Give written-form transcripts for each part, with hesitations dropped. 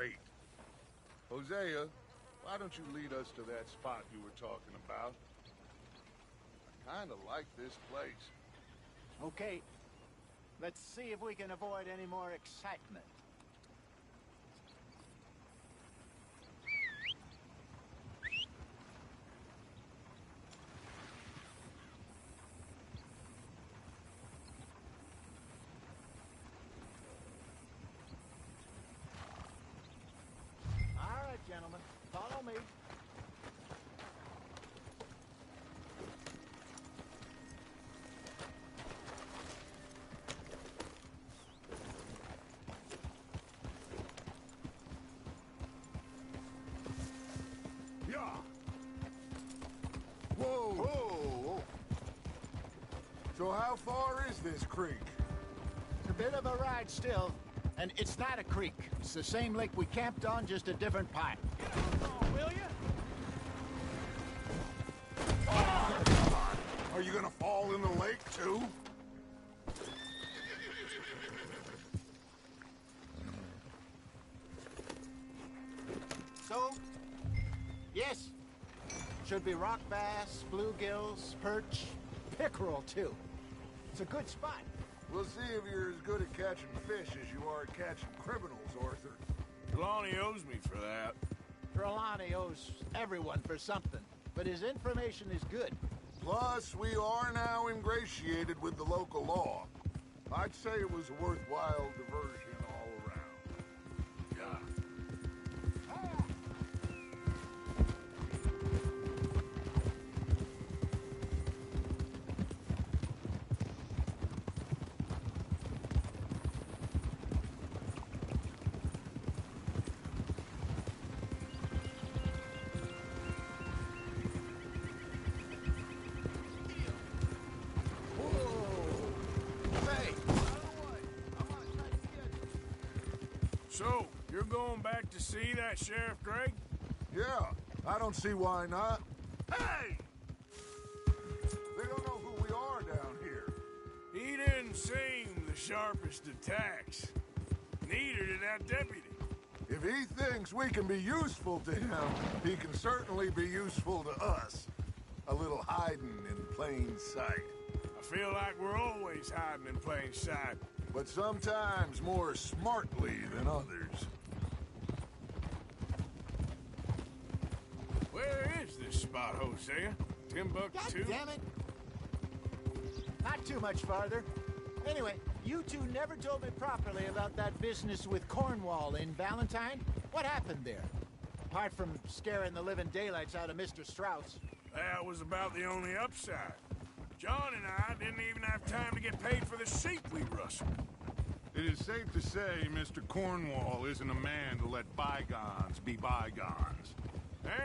great. Hosea, why don't you lead us to that spot you were talking about? I kinda like this place. Okay. Let's see if we can avoid any more excitement. All right, gentlemen, follow me. Whoa! Whoa! So how far is this creek? It's a bit of a ride still. And it's not a creek. It's the same lake we camped on, just a different pipe. Get on, will you? Are you gonna fall in the lake, too? So? Yes. Should be rock bass, bluegills, perch, pickerel, too. It's a good spot. We'll see if you're as good at catching fish as you are at catching criminals, Arthur. Trelawney owes me for that. Trelawney owes everyone for something, but his information is good. Plus, we are now ingratiated with the local law. I'd say it was a worthwhile diversion all around. Yeah. So, you're going back to see that Sheriff Gregg? Yeah, I don't see why not. Hey! They don't know who we are down here. He didn't seem the sharpest of tacks. Neither did that deputy. If he thinks we can be useful to him, he can certainly be useful to us. A little hiding in plain sight. I feel like we're always hiding in plain sight. But sometimes more smartly than others. Where is this spot, Hosea? Timbuktu? God damn it! Not too much farther. Anyway, you two never told me properly about that business with Cornwall in Valentine. What happened there? Apart from scaring the living daylights out of Mr. Strauss. That was about the only upside. John and I didn't even have time to get paid for the sheep we rustled. It is safe to say Mr. Cornwall isn't a man to let bygones be bygones.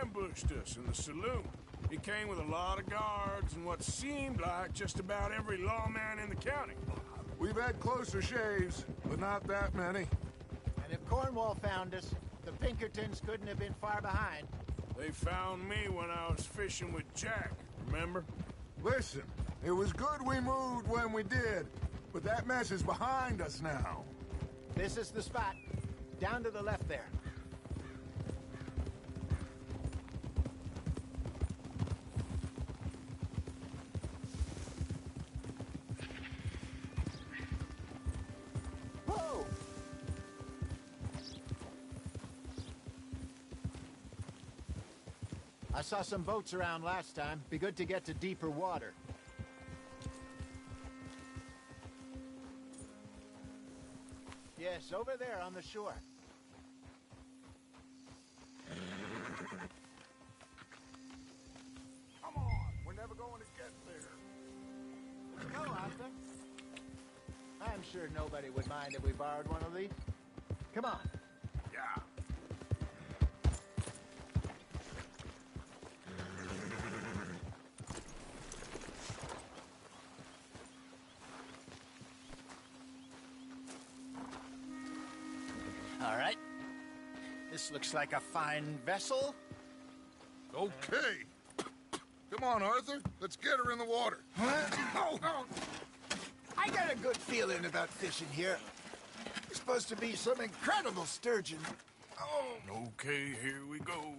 Ambushed us in the saloon. He came with a lot of guards and what seemed like just about every lawman in the county. We've had closer shaves, but not that many. And if Cornwall found us, the Pinkertons couldn't have been far behind. They found me when I was fishing with Jack, remember? Listen, it was good we moved when we did, but that mess is behind us now. This is the spot. Down to the left there. Whoa! I saw some boats around last time. Be good to get to deeper water. Yes, over there on the shore. Come on, we're never going to get there. Let's go, Arthur. I'm sure nobody would mind if we borrowed one of these. Come on. Yeah. All right. This looks like a fine vessel. Okay. Come on, Arthur. Let's get her in the water. Oh, I got a good feeling about fishing here. It's supposed to be some incredible sturgeon. Okay, here we go.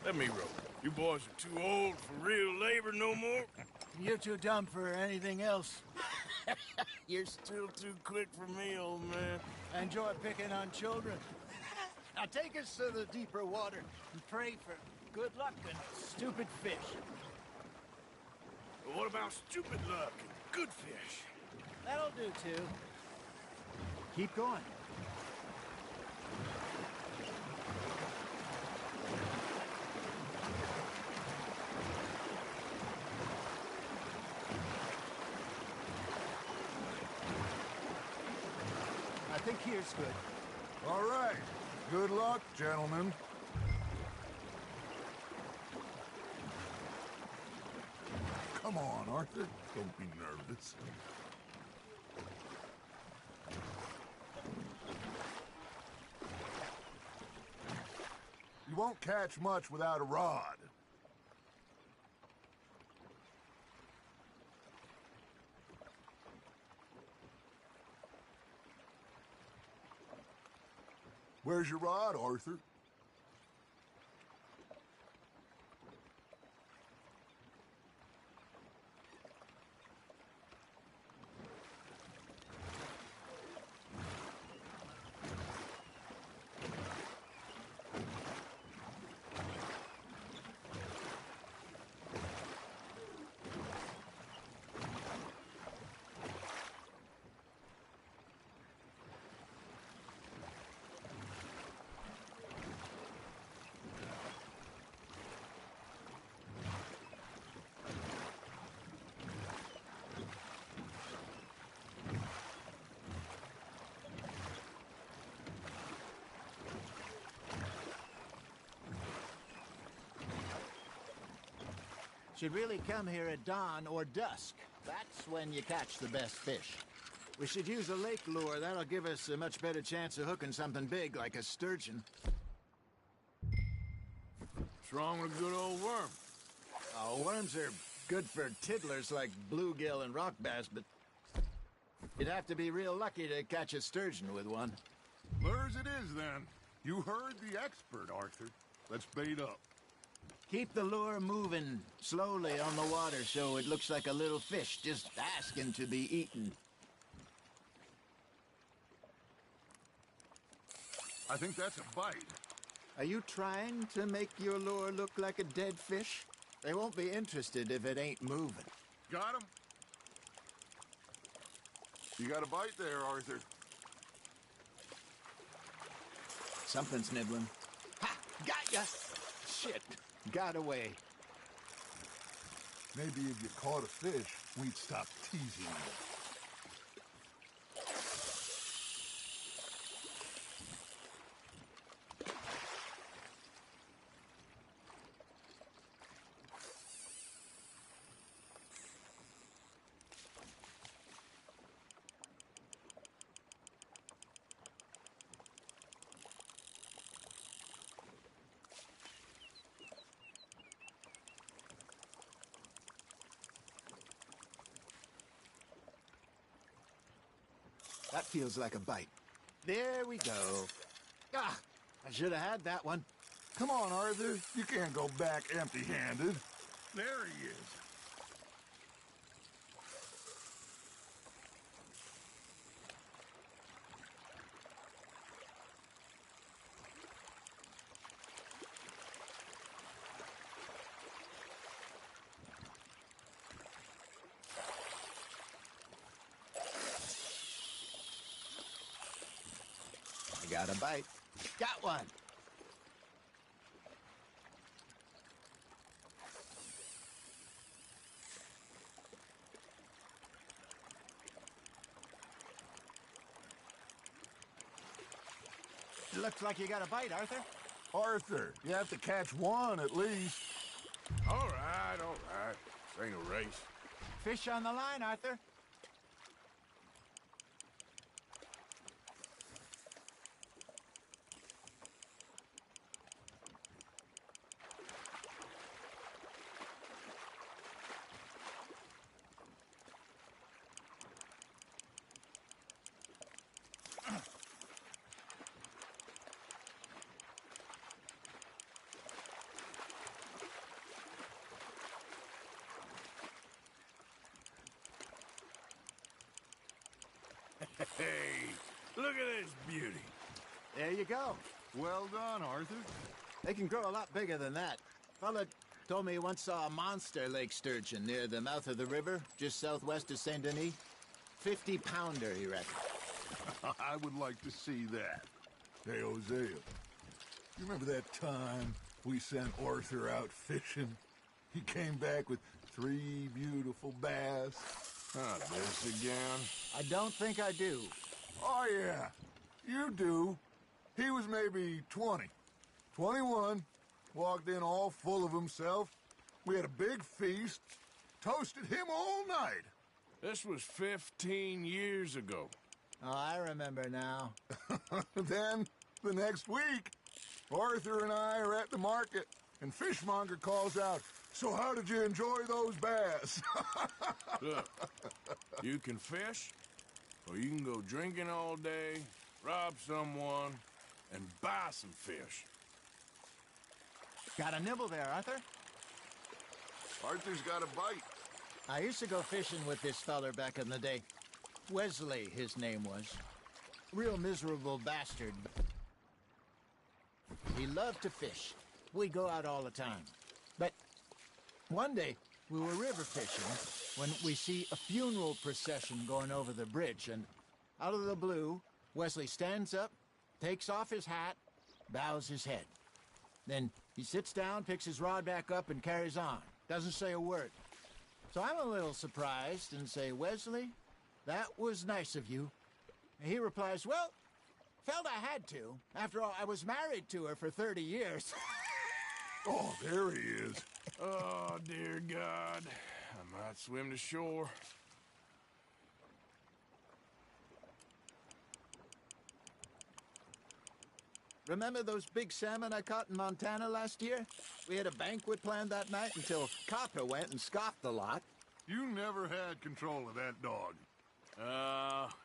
Let me roll. You boys are too old for real labor no more. You're too dumb for anything else. You're still too quick for me, old man. I enjoy picking on children. Now take us to the deeper water and pray for good luck and stupid fish. But what about stupid luck and good fish? That'll do, too. Keep going. I think here's good. All right. Good luck, gentlemen. Come on, Arthur. Don't be nervous. You won't catch much without a rod. Where's your rod, Arthur? Should really come here at dawn or dusk. That's when you catch the best fish. We should use a lake lure. That'll give us a much better chance of hooking something big like a sturgeon. What's wrong with a good old worm? Oh, worms are good for tiddlers like bluegill and rock bass, but you'd have to be real lucky to catch a sturgeon with one. Lures it is, then. You heard the expert, Arthur. Let's bait up. Keep the lure moving slowly on the water so it looks like a little fish just asking to be eaten. I think that's a bite. Are you trying to make your lure look like a dead fish? They won't be interested if it ain't moving. Got him? You got a bite there, Arthur. Something's nibbling. Ha! Got ya! Shit! Got away. Maybe if you caught a fish, we'd stop teasing you. That feels like a bite. There we go. Ah! I should have had that one. Come on, Arthur. You can't go back empty-handed. There he is. Got a bite. Got one. Looks like you got a bite, Arthur. Arthur, you have to catch one at least. All right, all right. This ain't a race. Fish on the line, Arthur. Hey, look at this beauty. There you go. Well done, Arthur. They can grow a lot bigger than that. Fella told me he once saw a monster lake sturgeon near the mouth of the river, just southwest of Saint Denis. 50-pounder, he reckoned. I would like to see that. Hey, Hosea, you remember that time we sent Arthur out fishing? He came back with 3 beautiful bass. Not this again. I don't think I do. Oh, yeah, you do. He was maybe 20, 21, walked in all full of himself. We had a big feast, toasted him all night. This was 15 years ago. Oh, I remember now. Then, the next week, Arthur and I are at the market, and Fishmonger calls out, "So how did you enjoy those bass?" Look, you can fish, or you can go drinking all day, rob someone, and buy some fish. Got a nibble there, Arthur? Arthur's got a bite. I used to go fishing with this feller back in the day. Wesley, his name was. Real miserable bastard. He loved to fish. We'd go out all the time. But one day, we were river fishing when we see a funeral procession going over the bridge, and out of the blue, Wesley stands up, takes off his hat, bows his head. Then he sits down, picks his rod back up, and carries on. Doesn't say a word. So I'm a little surprised and say, "Wesley, that was nice of you." And he replies, "Well, felt I had to. After all, I was married to her for 30 years. Oh, there he is. Oh, dear God. I might swim to shore. Remember those big salmon I caught in Montana last year? We had a banquet planned that night until Copper went and scoffed the lot. You never had control of that dog.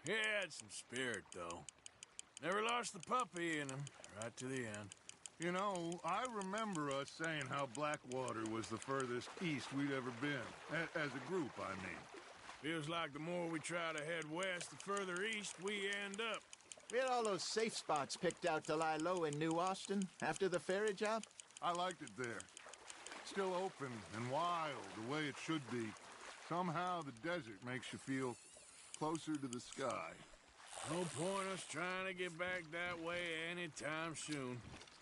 He had some spirit, though. Never lost the puppy in him, right to the end. You know, I remember us saying how Blackwater was the furthest east we'd ever been. As a group, I mean. Feels like the more we try to head west, the further east we end up. We had all those safe spots picked out to lie low in New Austin after the ferry job. I liked it there. Still open and wild, the way it should be. Somehow the desert makes you feel closer to the sky. No point us trying to get back that way anytime soon.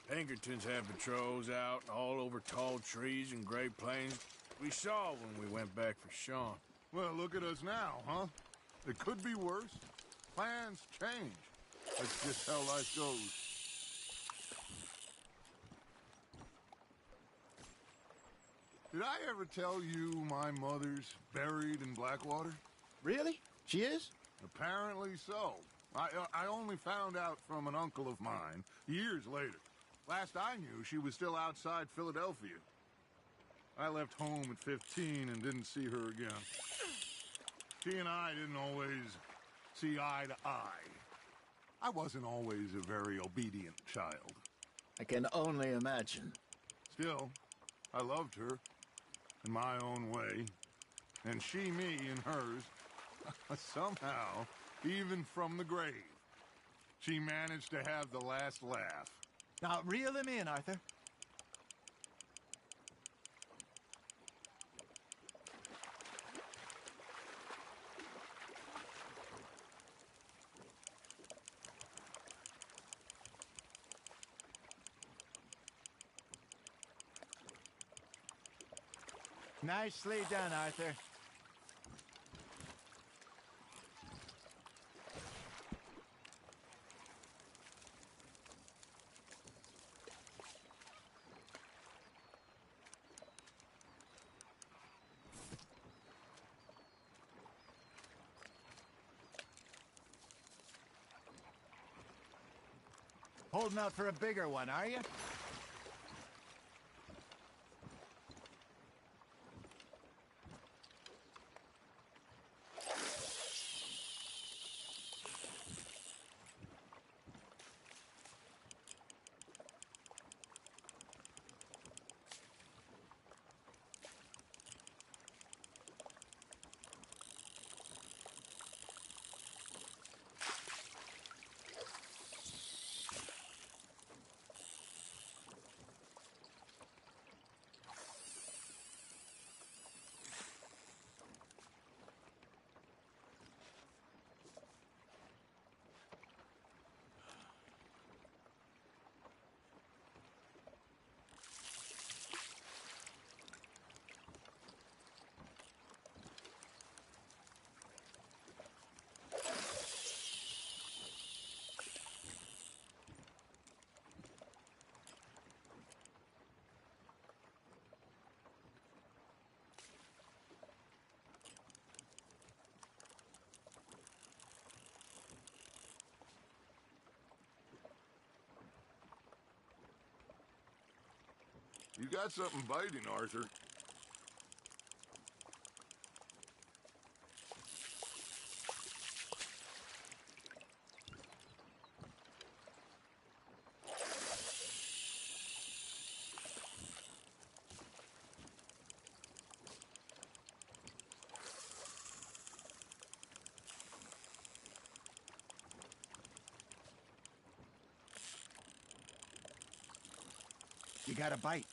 Pinkertons have patrols out all over tall trees and Great Plains. We saw when we went back for Sean. Well, look at us now, huh? It could be worse. Plans change. That's just how life goes. Did I ever tell you my mother's buried in Blackwater? Really? She is? Apparently so. I only found out from an uncle of mine years later. Last I knew, she was still outside Philadelphia. I left home at 15 and didn't see her again. She and I didn't always see eye to eye. I wasn't always a very obedient child. I can only imagine. Still, I loved her in my own way, and she me in hers. Somehow, even from the grave, she managed to have the last laugh. Now, reel him in, Arthur. Nicely done, Arthur. Holding out for a bigger one, are you? You got something biting, Arthur. You got a bite.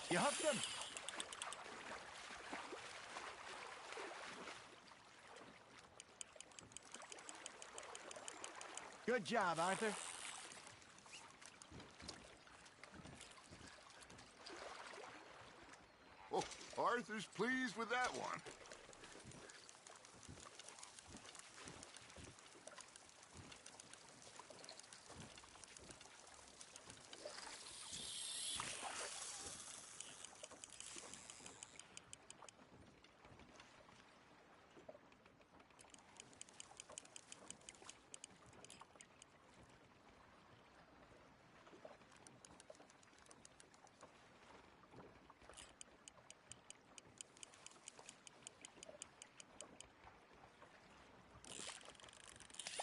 You hooked him. Good job, Arthur. Oh, Arthur's pleased with that one.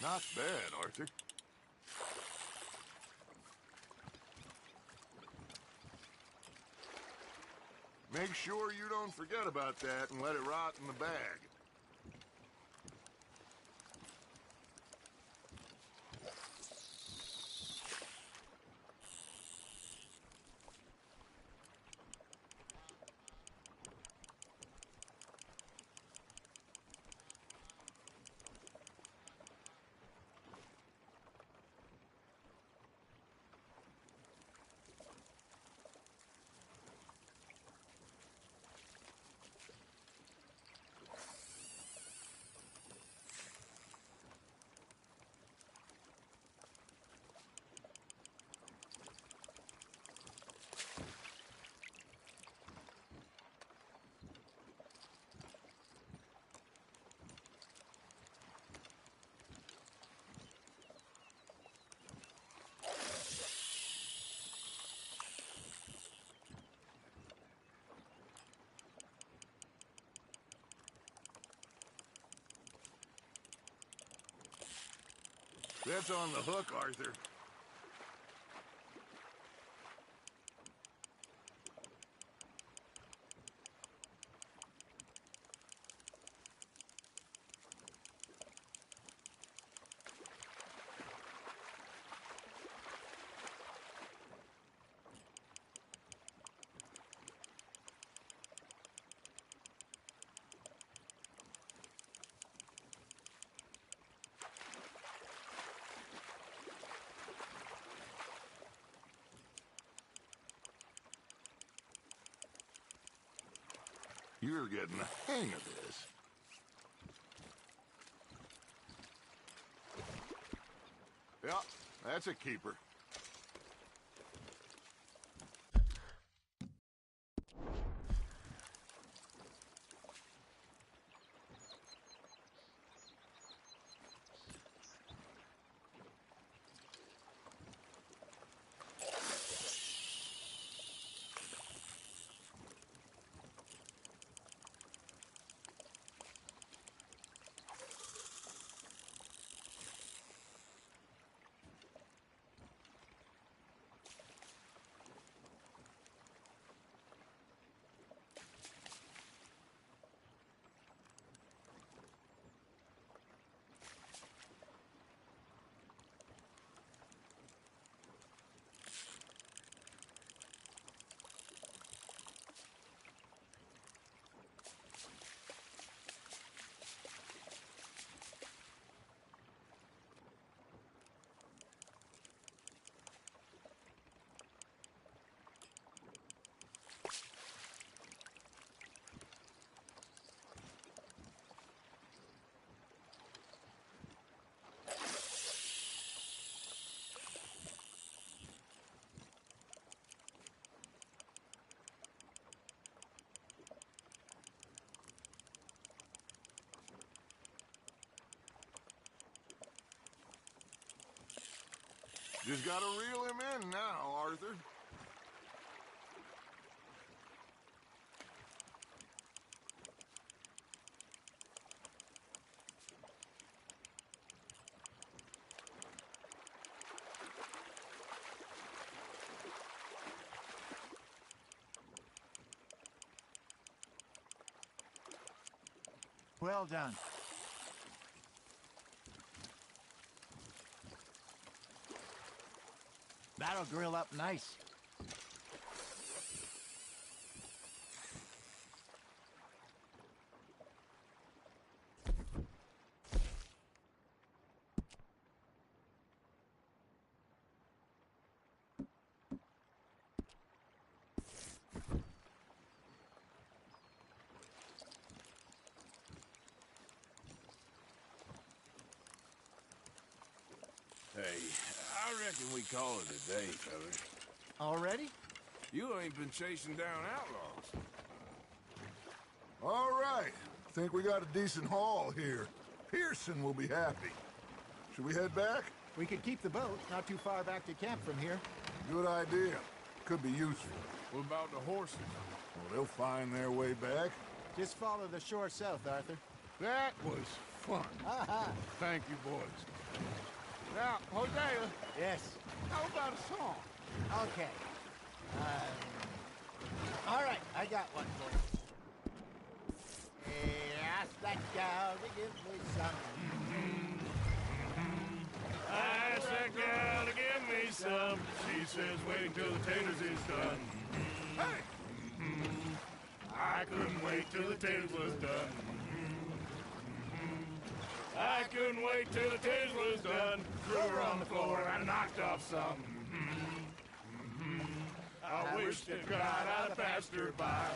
Not bad, Arthur. Make sure you don't forget about that and let it rot in the bag. That's on the hook, Arthur. You're getting the hang of this. Yeah, that's a keeper. Just gotta reel him in now, Arthur. Well done. That'll grill up nice. Hey, I reckon we call it a day, fellas. Already? You ain't been chasing down outlaws. All right. Think we got a decent haul here. Pearson will be happy. Should we head back? We could keep the boat not too far back to camp from here. Good idea. Could be useful. What about the horses? Well, they'll find their way back. Just follow the shore south, Arthur. That was fun. Thank you, boys. Now, Hosea, Yes. how about a song? Okay. All right, I got one for you. Ask that gal to give me some. I asked that gal to give me some. She says wait until the taters is done. Hey! I couldn't wait till the taters was done. I couldn't wait till the taters was done. Threw her on the floor and knocked off some. I wish to God I'd have passed her by.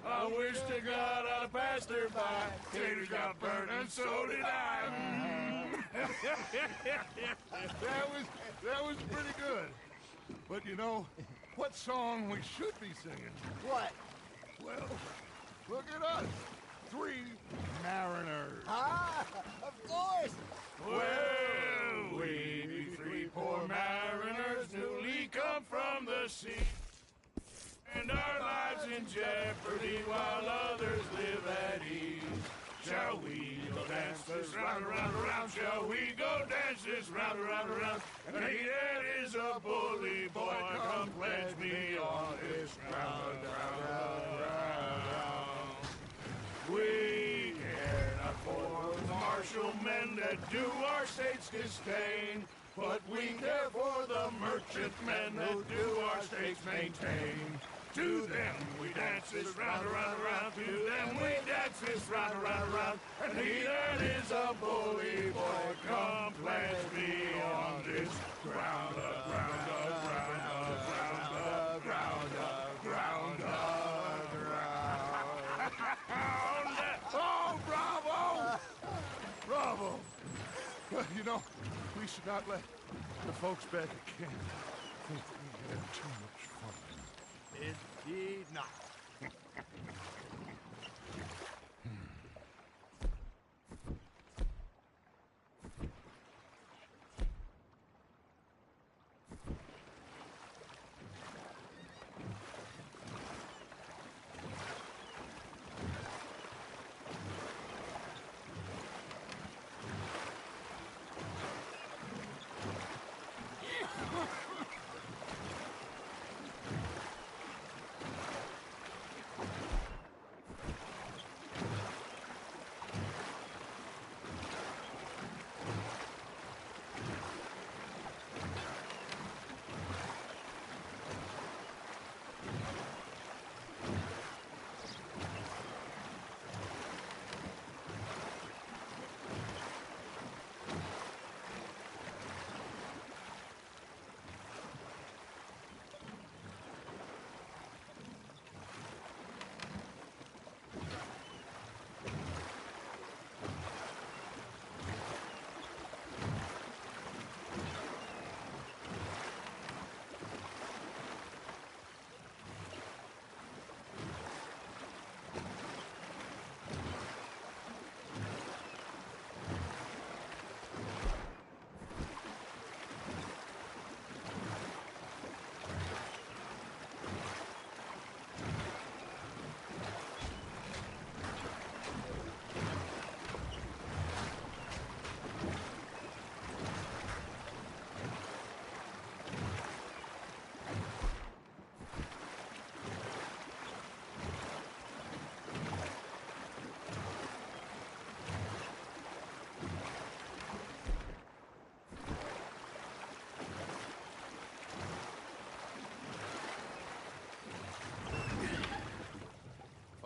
I wish to God I'd have passed her by. Taters got burnt and so did I. That was pretty good. But you know, what song we should be singing? What? Well, look at us. 3 mariners. Ah, of course. Well, we be 3 poor mariners newly come from the sea, and our lives in jeopardy while others live at ease. Shall we go dance this round, around, around? Shall we go dance this round, around, around? And he that is a bully boy, come pledge me on this ground, ground, ground. We care not for the martial men that do our state's disdain, but we care for the merchant men that do our state's maintain. To them we dance this round, around, around. To them we dance this round, around, around. And he that is a bully boy, come pledge me on this ground, ground, ground, ground, ground, ground, ground, ground. You know, we should not let the folks back at camp think we had too much fun. Indeed not.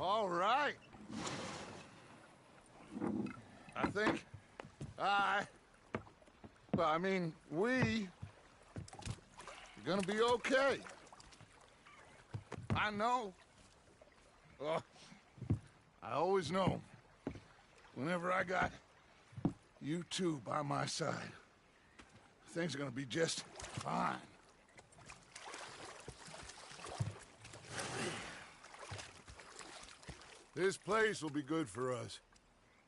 All right. I think we are gonna be okay. I know. I always know. Whenever I got you two by my side, things are gonna be just fine. This place will be good for us.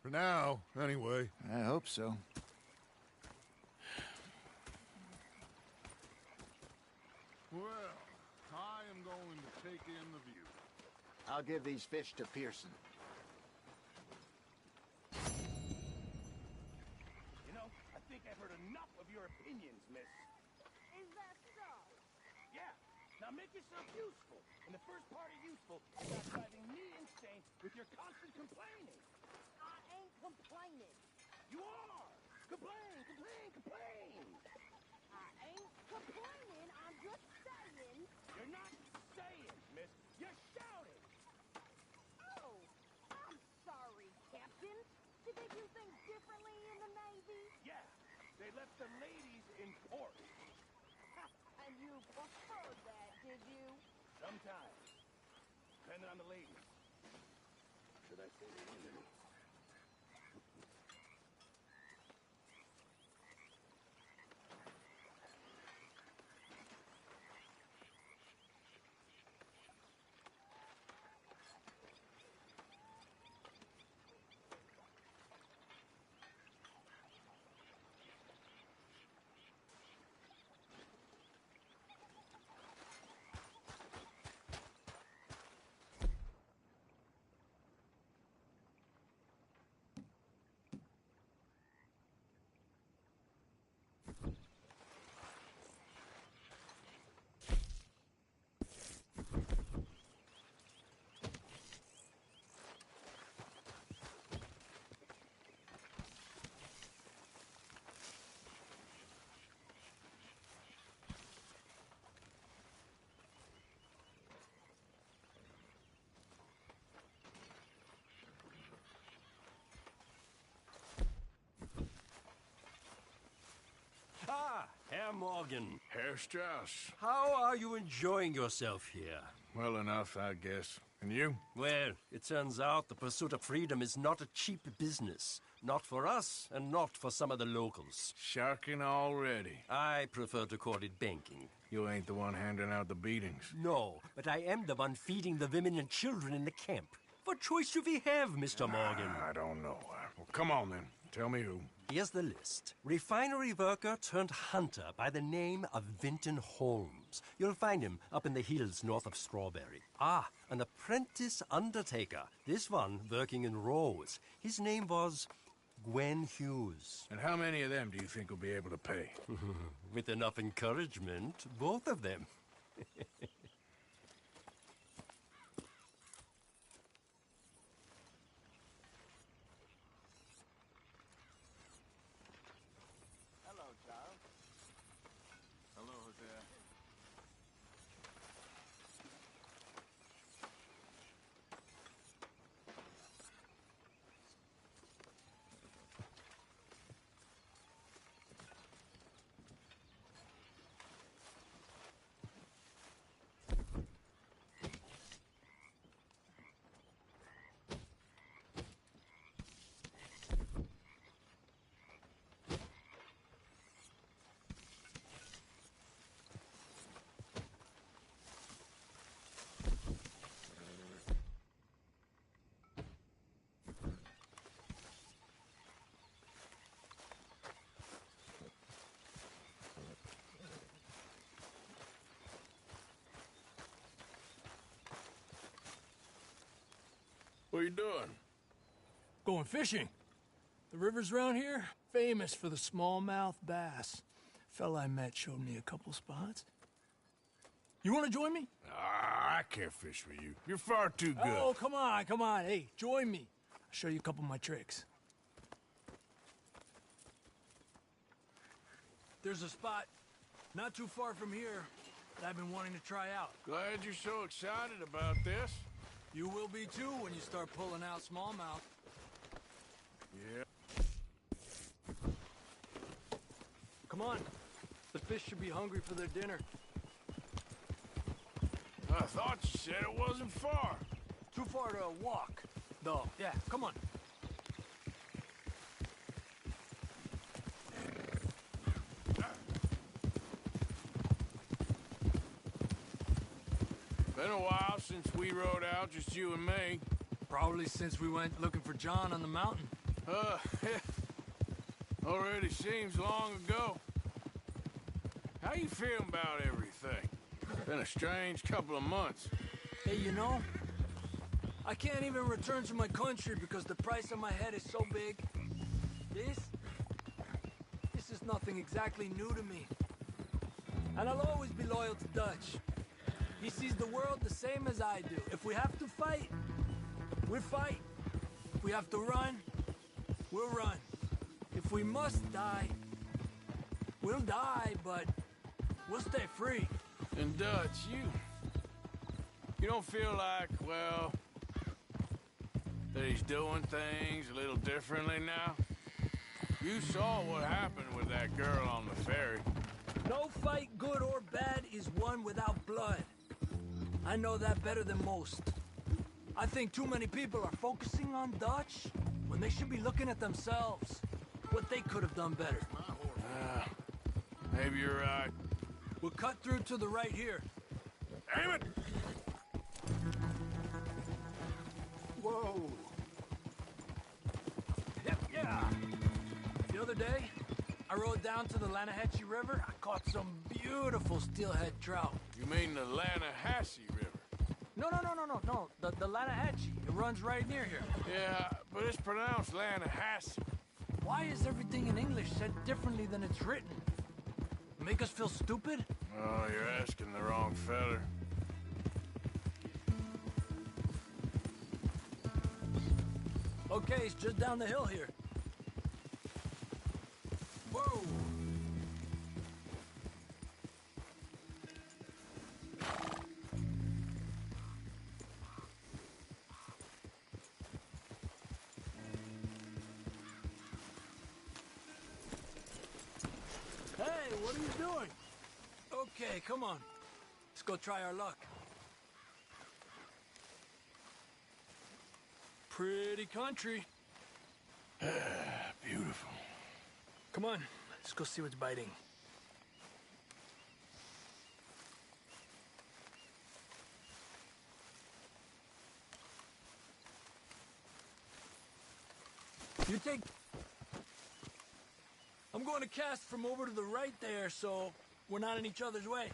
For now, anyway. I hope so. Well, I am going to take in the view. I'll give these fish to Pearson. You know, I think I've heard enough of your opinions, miss. Is that so? Yeah. Now make yourself useful. And the first part of useful is not driving me insane with your constant complaining. I ain't complaining. You are! Complain, complain, complain! I ain't complaining. I'm just saying. You're not saying, miss. You're shouting! Oh, I'm sorry, Captain. Did they do things differently in the Navy? Yeah, they left the ladies in port. And you preferred that, did you? Sometimes. Depending on the ladies. Should I say the women? Ah, Herr Morgan. Herr Strauss. How are you enjoying yourself here? Well enough, I guess. And you? Well, it turns out the pursuit of freedom is not a cheap business. Not for us, and not for some of the locals. Sharking already. I prefer to call it banking. You ain't the one handing out the beatings. No, but I am the one feeding the women and children in the camp. What choice do we have, Mr. Morgan? I don't know. Well, come on then. Tell me who. Here's the list. Refinery worker turned hunter by the name of Vinton Holmes. You'll find him up in the hills north of Strawberry. Ah, an apprentice undertaker. This one working in Rose. His name was Gwen Hughes. And how many of them do you think will be able to pay? With enough encouragement, both of them. Hello, Charles. Hello, Hosea. What are you doing? Going fishing. The rivers around here, famous for the smallmouth bass. Fella I met showed me a couple spots. You want to join me? I can't fish with you. You're far too good. Oh, come on, come on. Hey, join me. I'll show you a couple of my tricks. There's a spot not too far from here that I've been wanting to try out. Glad you're so excited about this. You will be too when you start pulling out smallmouth. Yeah. Come on. The fish should be hungry for their dinner. I thought you said it wasn't far. Too far to walk, though. Yeah, come on. Been a while since we rode out, just you and me. Probably since we went looking for John on the mountain. Already seems long ago. How you feeling about everything? Been a strange couple of months. Hey, you know, I can't even return to my country because the price on my head is so big. This is nothing exactly new to me. And I'll always be loyal to Dutch. He sees the world the same as I do. If we have to fight, we'll fight. If we have to run, we'll run. If we must die, we'll die, but we'll stay free. And Dutch, you don't feel like, well, that he's doing things a little differently now? You saw what happened with that girl on the ferry. No fight, good or bad, is won without blood. I know that better than most. I think too many people are focusing on Dutch when they should be looking at themselves. What they could have done better. Maybe you're right. We'll cut through to the right here. Aim it! Whoa. Yep, yeah. The other day, I rode down to the Lanahatchee River. I caught some beautiful steelhead trout. You mean the Lanahassee River? No. The Lanahatchee. It runs right near here. Yeah, but it's pronounced Lanahassee. Why is everything in English said differently than it's written? Make us feel stupid? Oh, you're asking the wrong feller. Okay, it's just down the hill here. Whoa! Hey, what are you doing? Okay, come on. Let's go try our luck. Pretty country. Beautiful. Come on, let's go see what's biting. You take... I'm going to cast from over to the right there, so we're not in each other's way.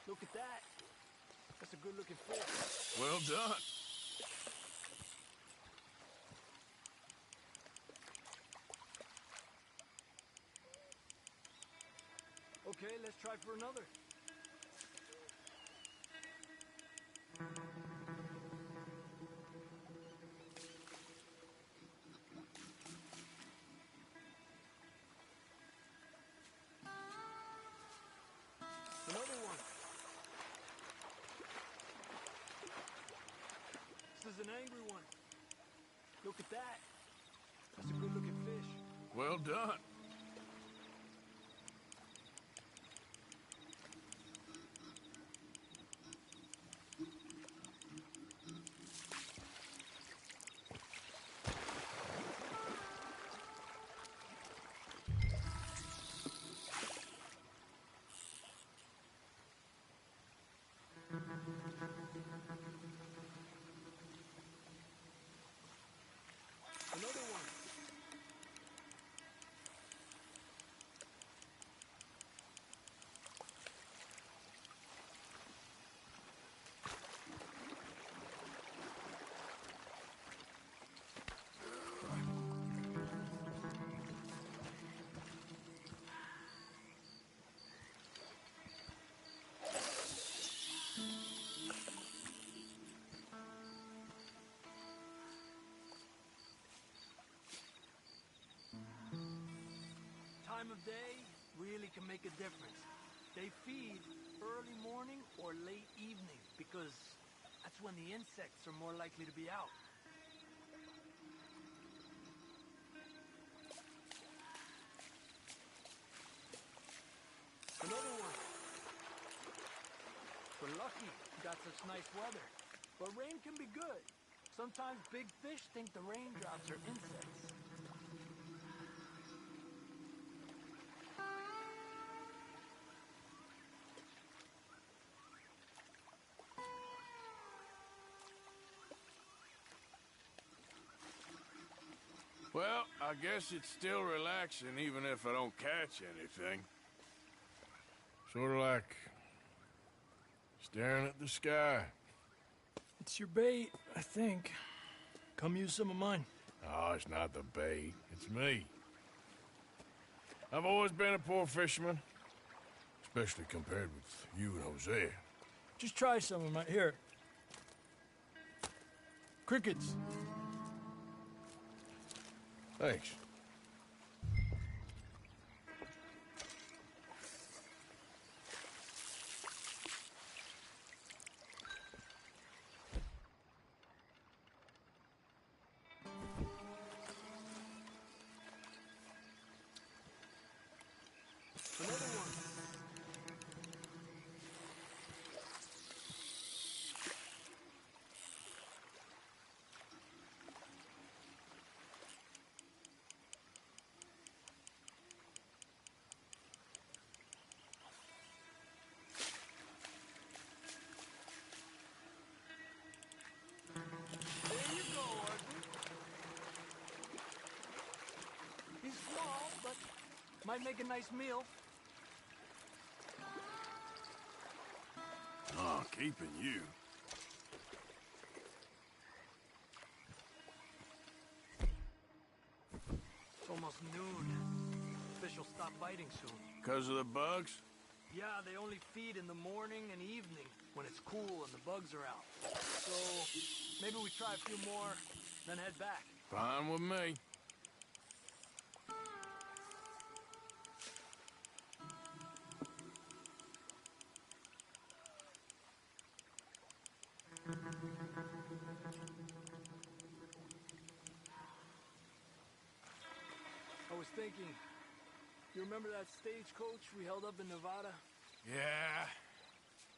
Look at that. That's a good-looking fish. Well done. Okay, let's try for another. Another one. This is an angry one. Look at that. That's a good-looking fish. Well done. Another one. Time of day really can make a difference. They feed early morning or late evening because that's when the insects are more likely to be out. Another one. We're lucky we got such nice weather, but rain can be good. Sometimes big fish think the raindrops are insects. Well, I guess it's still relaxing even if I don't catch anything. Sort of like staring at the sky. It's your bait, I think. Come use some of mine. Oh, it's not the bait. It's me. I've always been a poor fisherman, especially compared with you and Jose. Just try some of mine. Here. Crickets. Thanks. Another one. Might make a nice meal. Oh, keeping you. It's almost noon. Fish will stop biting soon. Because of the bugs? Yeah, they only feed in the morning and evening when it's cool and the bugs are out. So maybe we try a few more, then head back. Fine with me. I was thinking, you remember that stagecoach we held up in Nevada? Yeah.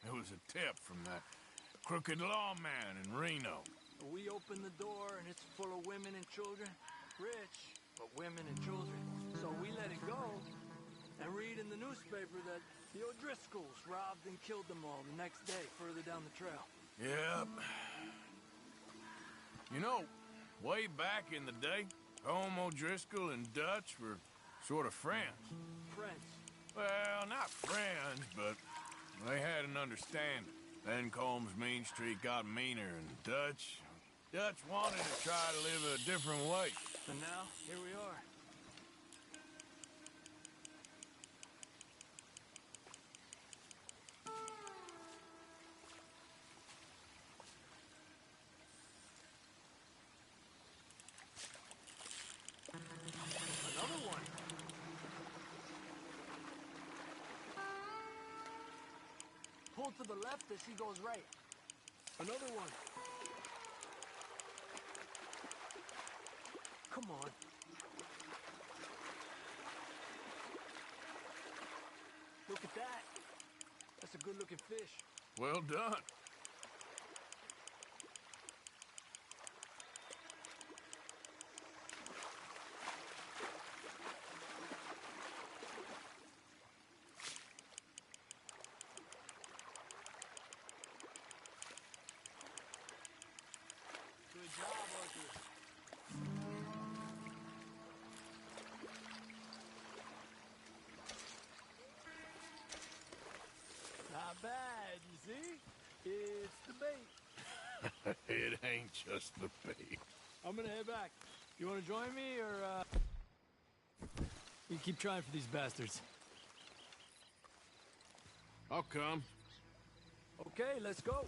It was a tip from that crooked lawman in Reno. We opened the door and it's full of women and children. Rich, but women and children. So we let it go and read in the newspaper that the O'Driscolls robbed and killed them all the next day further down the trail. Yep. You know, way back in the day, Home O'Driscoll and Dutch were sort of friends. Friends. Well, not friends, but they had an understanding. Then Combs' Mean Street got meaner, and Dutch wanted to try to live a different way. And now, here we are. Another one. Pull to the left as he goes right. Another one. Come on. Look at that. That's a good-looking fish. Well done. Good job, Arthur. Not bad, you see? It's the bait. It ain't just the bait. I'm gonna head back. You wanna join me, or, you keep trying for these bastards? I'll come. Okay, let's go.